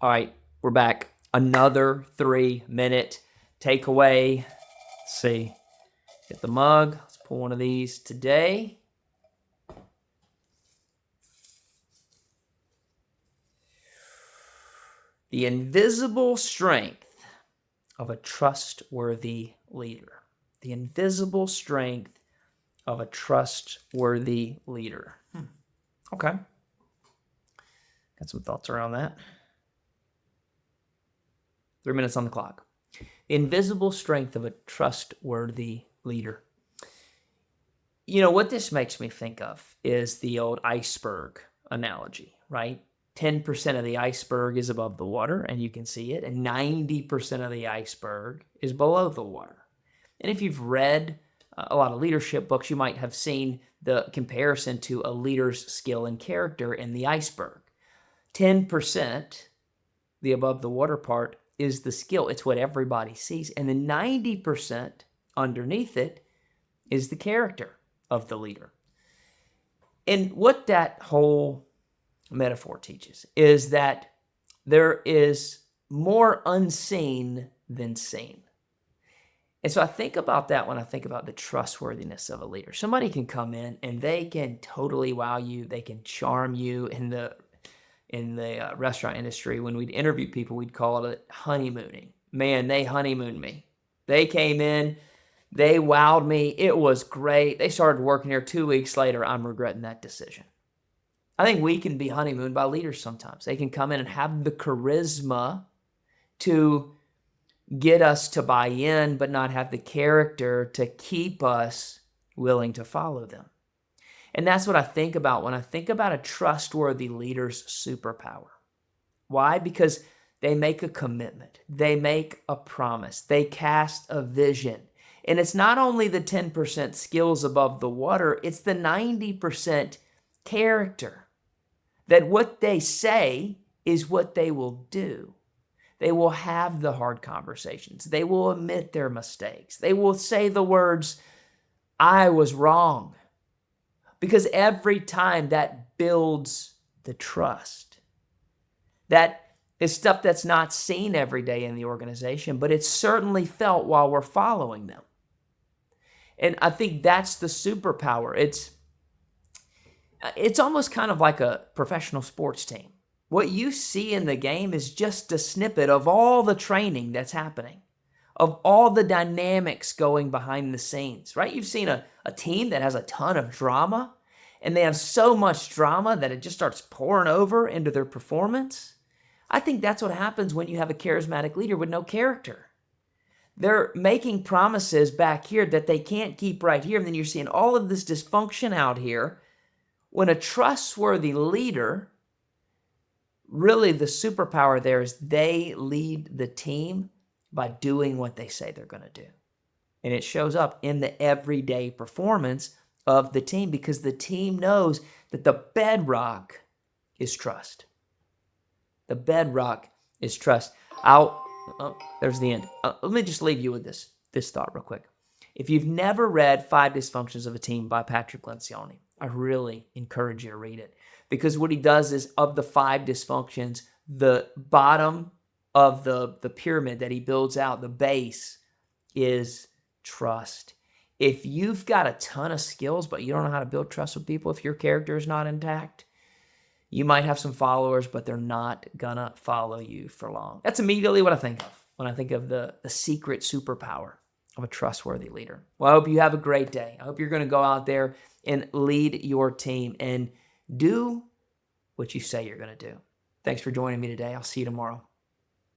All right, we're back. Another 3-minute takeaway. Let's see. Get the mug. Let's pull one of these today. The invisible strength of a trustworthy leader. The invisible strength of a trustworthy leader. Okay. Got some thoughts around that. 3 minutes on the clock. The invisible strength of a trustworthy leader. You know, what this makes me think of is the old iceberg analogy, right? 10% of the iceberg is above the water, and you can see it, and 90% of the iceberg is below the water. And if you've read a lot of leadership books, you might have seen the comparison to a leader's skill and character in the iceberg. 10%, the above the water part, is the skill. It's what everybody sees. And the 90% underneath it is the character of the leader. And what that whole metaphor teaches is that there is more unseen than seen. And so I think about that when I think about the trustworthiness of a leader. Somebody can come in and they can totally wow you. They can charm you. In the restaurant industry, when we'd interview people, we'd call it honeymooning. Man, they honeymooned me. They came in, they wowed me. It was great. They started working here 2 weeks later. I'm regretting that decision. I think we can be honeymooned by leaders sometimes. They can come in and have the charisma to get us to buy in, but not have the character to keep us willing to follow them. And that's what I think about when I think about a trustworthy leader's superpower. Why? Because they make a commitment. They make a promise. They cast a vision. And it's not only the 10% skills above the water, it's the 90% character. That what they say is what they will do. They will have the hard conversations. They will admit their mistakes. They will say the words, I was wrong. Because every time that builds the trust. That is stuff that's not seen every day in the organization, but it's certainly felt while we're following them. And I think that's the superpower. It's almost kind of like a professional sports team. What you see in the game is just a snippet of all the training that's happening, of all the dynamics going behind the scenes, right? You've seen a team that has a ton of drama, and they have so much drama that it just starts pouring over into their performance. I think that's what happens when you have a charismatic leader with no character. They're making promises back here that they can't keep right here, and then you're seeing all of this dysfunction out here. When a trustworthy leader, really the superpower there is they lead the team by doing what they say they're going to do. And it shows up in the everyday performance of the team because the team knows that the bedrock is trust. The bedrock is trust. There's the end. Let me just leave you with this thought real quick. If you've never read 5 Dysfunctions of a Team by Patrick Lencioni, I really encourage you to read it. Because what he does is, of the 5 dysfunctions, the bottom of the pyramid that he builds out, the base, is trust. If you've got a ton of skills, but you don't know how to build trust with people, if your character is not intact, you might have some followers, but they're not gonna follow you for long. That's immediately what I think of when I think of the secret superpower of a trustworthy leader. Well, I hope you have a great day. I hope you're gonna go out there and lead your team and do what you say you're gonna do. Thanks for joining me today. I'll see you tomorrow.